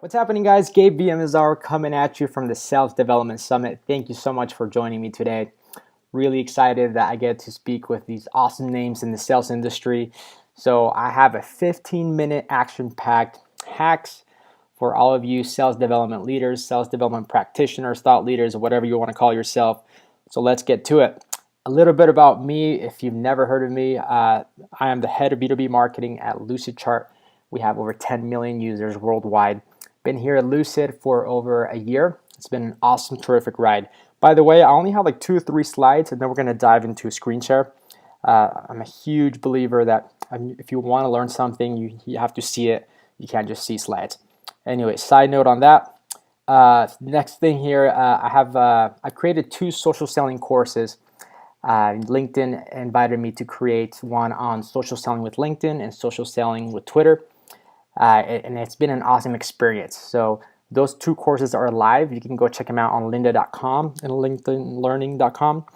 What's happening, guys? Gabe Villamizar coming at you from the Sales Development Summit. Thank you so much for joining me today. Really excited that I get to speak with these awesome names in the sales industry. So I have a 15-minute action-packed hacks for all of you sales development leaders, sales development practitioners, thought leaders, or whatever you want to call yourself. So let's get to it. A little bit about me, if you've never heard of me, I am the head of B2B marketing at LucidChart. We have over 10 million users worldwide. Been here at Lucid for over a year. It's been an awesome, terrific ride. By the way, I only have like 2 or 3 slides, and then we're going to dive into a screen share. I'm a huge believer that if you want to learn something, you have to see it. You can't just see slides. Anyway, side note on that. Next thing here, I created 2 social selling courses. LinkedIn invited me to create one on social selling with LinkedIn and social selling with Twitter. And it's been an awesome experience. So those 2 courses are live. You can go check them out on lynda.com and linkedinlearning.com.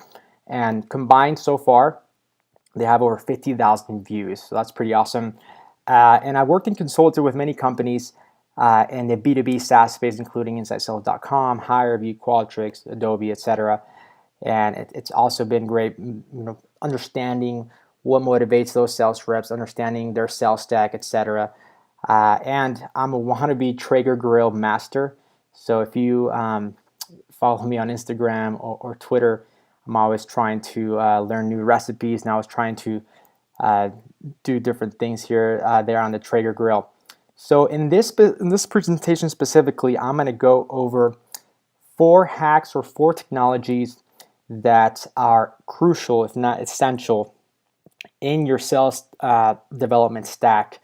And combined so far, they have over 50,000 views. So that's pretty awesome. And I worked and consulted with many companies in the B2B SaaS space, including InsightSales.com, HireVue, Qualtrics, Adobe, etc. And it's also been great, understanding what motivates those sales reps, understanding their sales stack, etc. And I'm a wannabe Traeger grill master. So if you follow me on Instagram or Twitter, I'm always trying to learn new recipes. And I was trying to do different things here there on the Traeger grill. So in this presentation specifically, I'm going to go over 4 hacks or 4 technologies that are crucial, if not essential, in your sales development stack.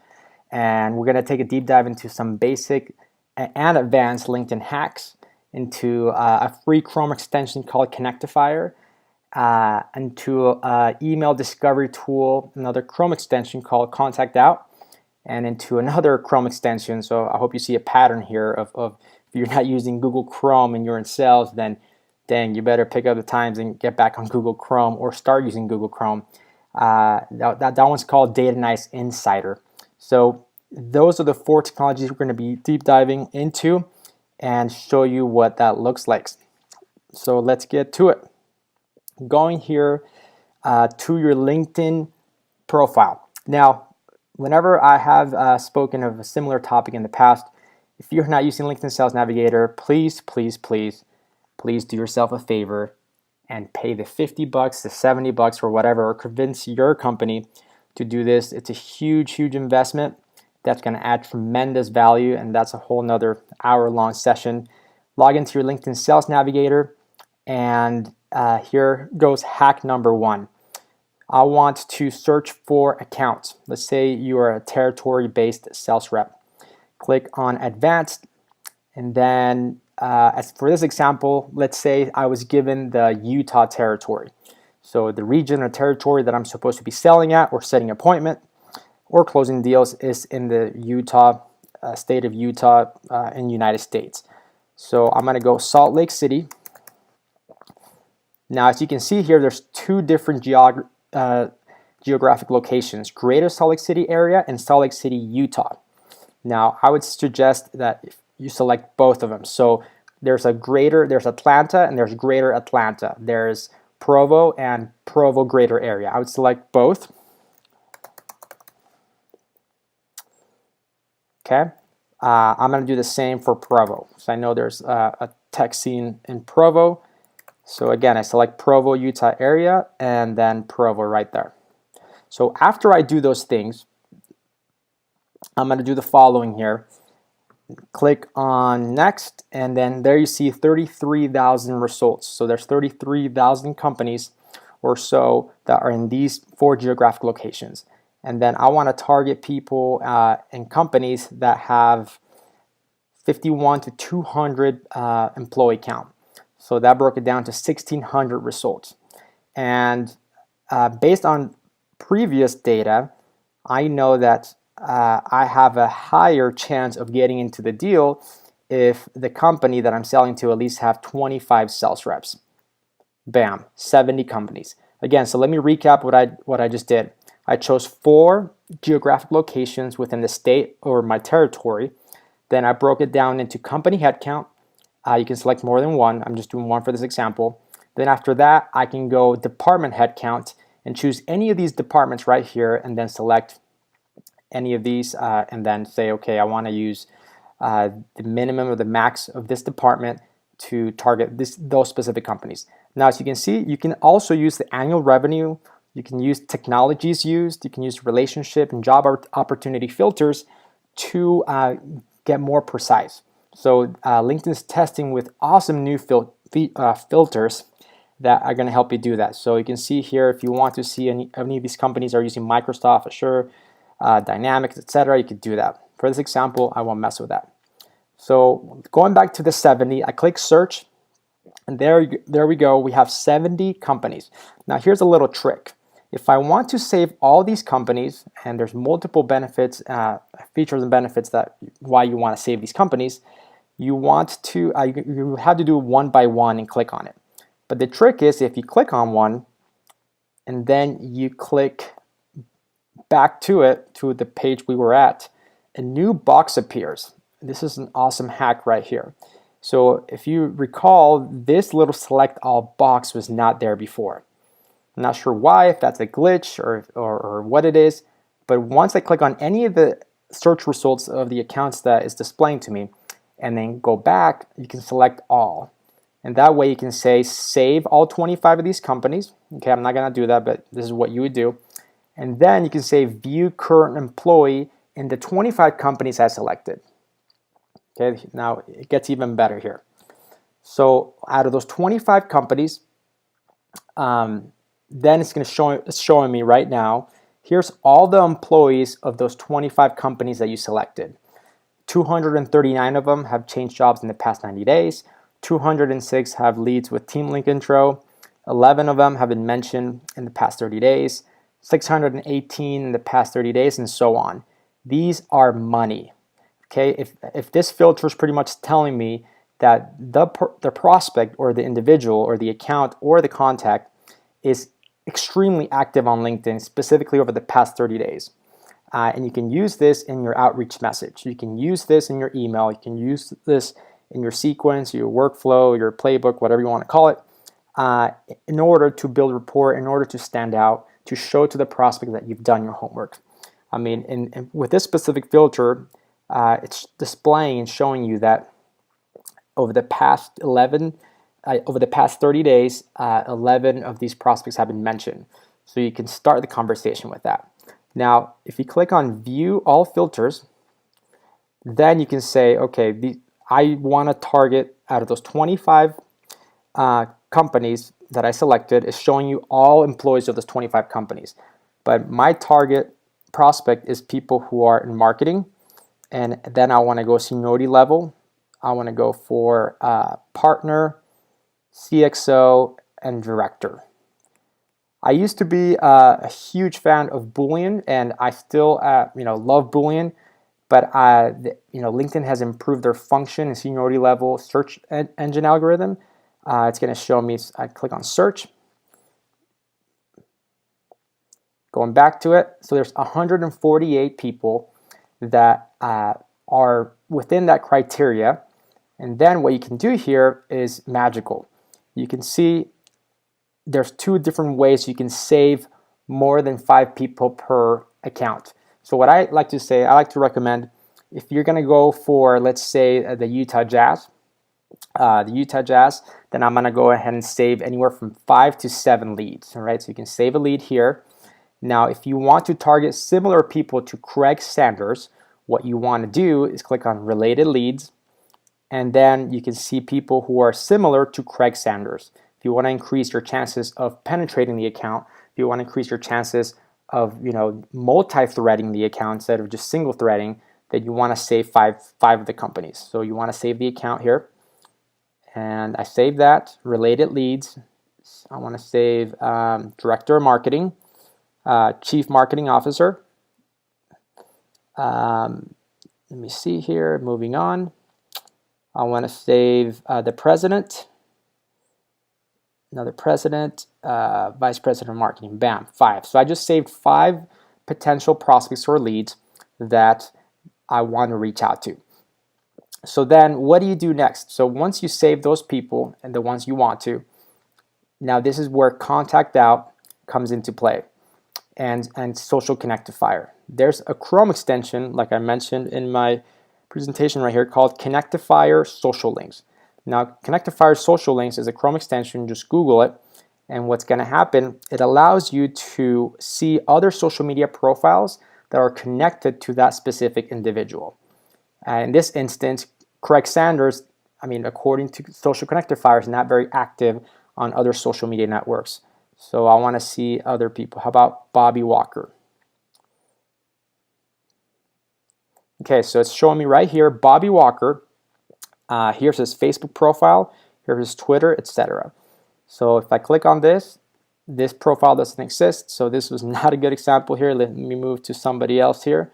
And we're going to take a deep dive into some basic and advanced LinkedIn hacks, into a free Chrome extension called Connectifier, into an email discovery tool, another Chrome extension called Contact Out, and into another Chrome extension. So I hope you see a pattern here of if you're not using Google Chrome and you're in sales, then dang, you better pick up the times and get back on Google Chrome or start using Google Chrome. That one's called Data Nice Insider. So those are the 4 technologies we're going to be deep diving into and show you what that looks like. So let's get to it. Going here to your LinkedIn profile. Now, whenever I have spoken of a similar topic in the past, if you're not using LinkedIn Sales Navigator, please do yourself a favor and pay the $50, the $70 or whatever, or convince your company to do this. It's a huge investment that's going to add tremendous value, and that's a whole nother hour-long session. Log into your LinkedIn Sales Navigator, and here goes hack number 1. I want to search for accounts. Let's say you are a territory-based sales rep. Click on Advanced, and then as for this example, let's say I was given the Utah territory. So the region or territory that I'm supposed to be selling at or setting an appointment or closing deals is in the state of Utah in the United States. So I'm going to go Salt Lake City. Now, as you can see here, there's 2 different geographic locations, Greater Salt Lake City area and Salt Lake City, Utah. Now, I would suggest that you select both of them. So there's Atlanta and there's Greater Atlanta. There's Provo and Provo Greater area. I would select both. Okay. I'm going to do the same for Provo. So I know there's a tech scene in Provo. So again, I select Provo, Utah area, and then Provo right there. So after I do those things, I'm going to do the following here. Click on Next, and then there you see 33,000 results. So there's 33,000 companies or so that are in these 4 geographic locations. And then I want to target people and companies that have 51 to 200 employee count. So that broke it down to 1,600 results. And based on previous data, I know that I have a higher chance of getting into the deal if the company that I'm selling to at least have 25 sales reps. Bam, 70 companies. Again, so let me recap what I just did. I chose 4 geographic locations within the state or my territory Then I broke it down into company headcount. You can select more than one. I'm just doing one for this example. Then after that, I can go department headcount and choose any of these departments right here, and then select any of these, and then say, okay, I want to use the minimum or the max of this department to target those specific companies. Now, as you can see, you can also use the annual revenue. You can use technologies used. You can use relationship and job opportunity filters to get more precise. So LinkedIn is testing with awesome new filters that are going to help you do that. So you can see here, if you want to see any of these companies are using Microsoft, Azure, Dynamics, etc., you could do that. For this example, I won't mess with that. So going back to the 70, I click search, and there we go. We have 70 companies. Now here's a little trick. If I want to save all these companies, and there's multiple benefits, features and benefits that why you want to save these companies, you want to you have to do one by one and click on it. But the trick is, if you click on one and then you click back to it, to the page we were at, a new box appears. This is an awesome hack right here. So if you recall, this little select all box was not there before. I'm not sure why, if that's a glitch or what it is, but once I click on any of the search results of the accounts that is displaying to me, and then go back, you can select all. And that way you can say save all 25 of these companies. Okay, I'm not gonna do that, but this is what you would do. And then you can say view current employee in the 25 companies I selected. Okay, now it gets even better here. So out of those 25 companies, then it's going to it's showing me right now, here's all the employees of those 25 companies that you selected. 239 of them have changed jobs in the past 90 days. 206 have leads with team link intro. 11 of them have been mentioned in the past 30 days. 618 in the past 30 days, and so on. These are money. Okay, if this filter is pretty much telling me that the prospect or the individual or the account or the contact is extremely active on LinkedIn, specifically over the past 30 days. And you can use this in your outreach message. You can use this in your email. You can use this in your sequence, your workflow, your playbook, whatever you want to call it, in order to build rapport, in order to stand out, to show to the prospect that you've done your homework. I mean, with this specific filter, it's displaying and showing you that over the past 30 days, 11 of these prospects have been mentioned. So you can start the conversation with that. Now, if you click on View All Filters, then you can say, okay, I want to target out of those 25 companies that I selected, is showing you all employees of those 25 companies. But my target prospect is people who are in marketing, and then I want to go seniority level. I want to go for partner, CXO, and director. I used to be a huge fan of Boolean, and I still love Boolean, but LinkedIn has improved their function and seniority level search engine algorithm. It's going to show me, I click on search. Going back to it, so there's 148 people that are within that criteria. And then what you can do here is magical. You can see there's two different ways you can save more than 5 people per account. So what I like to say, I like to recommend, if you're going to go for, let's say, the Utah Jazz, then I'm going to go ahead and save anywhere from 5 to 7 leads. All right, so you can save a lead here. Now, if you want to target similar people to Craig Sanders, what you want to do is click on related leads, and then you can see people who are similar to Craig Sanders. If you want to increase your chances of penetrating the account, if you want to increase your chances of multi-threading the account instead of just single threading, then you want to save five of the companies. So you want to save the account here, and I save that. Related leads, I want to save director of marketing, chief marketing officer. Let me see here. Moving on, I want to save the president. Another president, vice president of marketing, bam, 5. So I just saved 5 potential prospects or leads that I want to reach out to. So then what do you do next? So once you save those people and the ones you want to, now this is where contact out comes into play, and social connectifier. There's a Chrome extension, like I mentioned in my presentation right here, called Connectifier Social Links. Now, Connectifier Social Links is a Chrome extension. Just Google it, and what's going to happen, it allows you to see other social media profiles that are connected to that specific individual. In this instance, Craig Sanders, according to Social Connectifier, is not very active on other social media networks. So I want to see other people. How about Bobby Walker? Okay, so it's showing me right here, Bobby Walker. Here's his Facebook profile, here's his Twitter, etc. So if I click on this profile doesn't exist. So this was not a good example here. Let me move to somebody else here.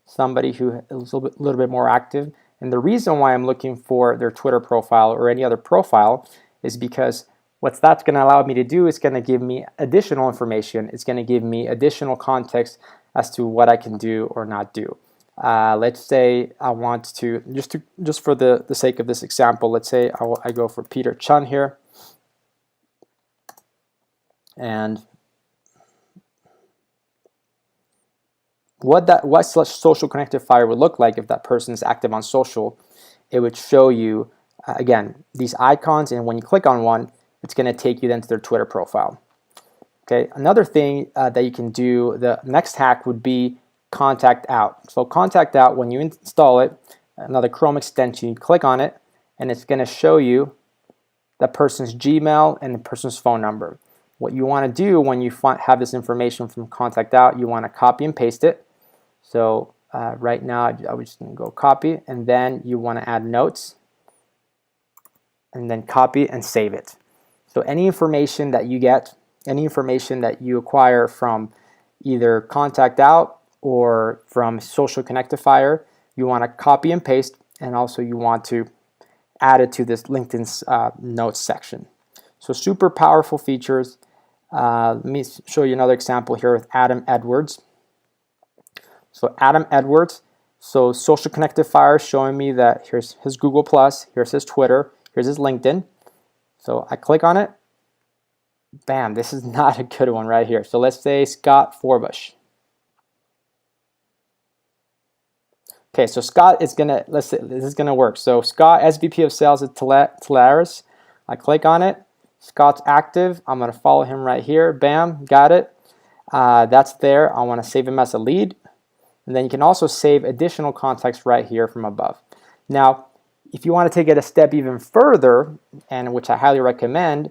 Somebody who is a little bit more active. And the reason why I'm looking for their Twitter profile or any other profile is because what that's going to allow me to do is going to give me additional information. It's going to give me additional context as to what I can do or not do. Let's say I want to, just for the sake of this example, let's say I go for Peter Chun here. And what social connectifier would look like if that person is active on social, it would show you, again, these icons, and when you click on one, it's going to take you then to their Twitter profile. Okay, another thing that you can do, the next hack would be contact out. So contact out, when you install it, another Chrome extension, you click on it, and it's going to show you the person's Gmail and the person's phone number. What you want to do when you have this information from contact out, you want to copy and paste it. So right now, I was just going to go copy, and then you want to add notes, and then copy and save it. So any information that you get, any information that you acquire from either contact out or from social connectifier, you want to copy and paste, and also you want to add it to this LinkedIn's notes section. So super powerful features. Let me show you another example here with Adam Edwards. So Adam Edwards, so social connectifier showing me that here's his Google+, here's his Twitter, here's his LinkedIn. So I click on it. Bam, this is not a good one right here. So let's say Scott Forbush. Okay, so Scott is gonna, let's say this is gonna work. So Scott, SVP of Sales at Telarus. I click on it. Scott's active. I'm gonna follow him right here. Bam, got it. That's there. I want to save him as a lead. And then you can also save additional context right here from above. Now, if you want to take it a step even further, and which I highly recommend,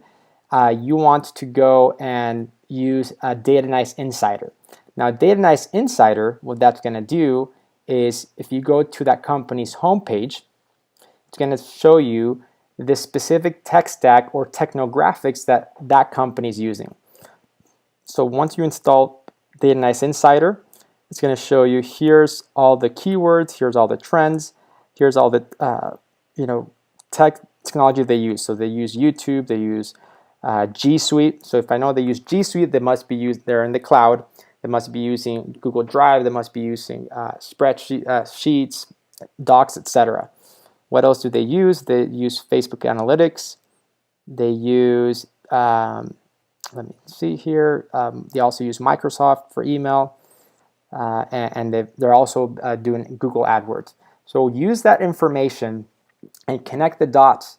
you want to go and use a Data Insider. Now, Data Insider, what that's going to do is if you go to that company's homepage, it's going to show you the specific tech stack or technographics that that company is using. So once you install Data Insider, it's going to show you here's all the keywords, here's all the trends, here's all the technology they use. So they use YouTube, they use G Suite. So if I know they use G Suite, they must be used. They're in the cloud. They must be using Google Drive. They must be using sheets, docs, etc. What else do they use? They use Facebook Analytics. They use let me see here. They also use Microsoft for email. And they're also doing Google AdWords. So use that information and connect the dots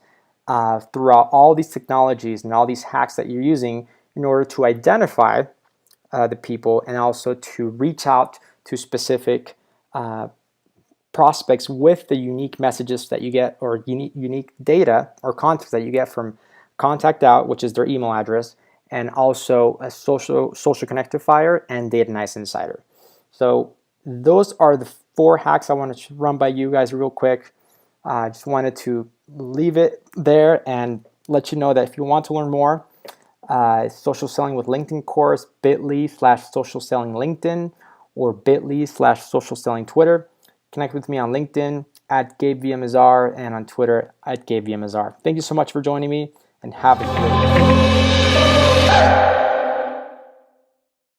throughout all these technologies and all these hacks that you're using in order to identify the people and also to reach out to specific prospects with the unique messages that you get or unique data or context that you get from contact out, which is their email address, and also a social connectifier and Data Insider. So those are the 4 hacks I wanted to run by you guys real quick. I just wanted to leave it there and let you know that if you want to learn more, social selling with LinkedIn course, bit.ly/social selling LinkedIn or bit.ly/social selling Twitter. Connect with me on LinkedIn at Gabe Villamizar and on Twitter at Gabe Villamizar. Thank you so much for joining me and have a great day.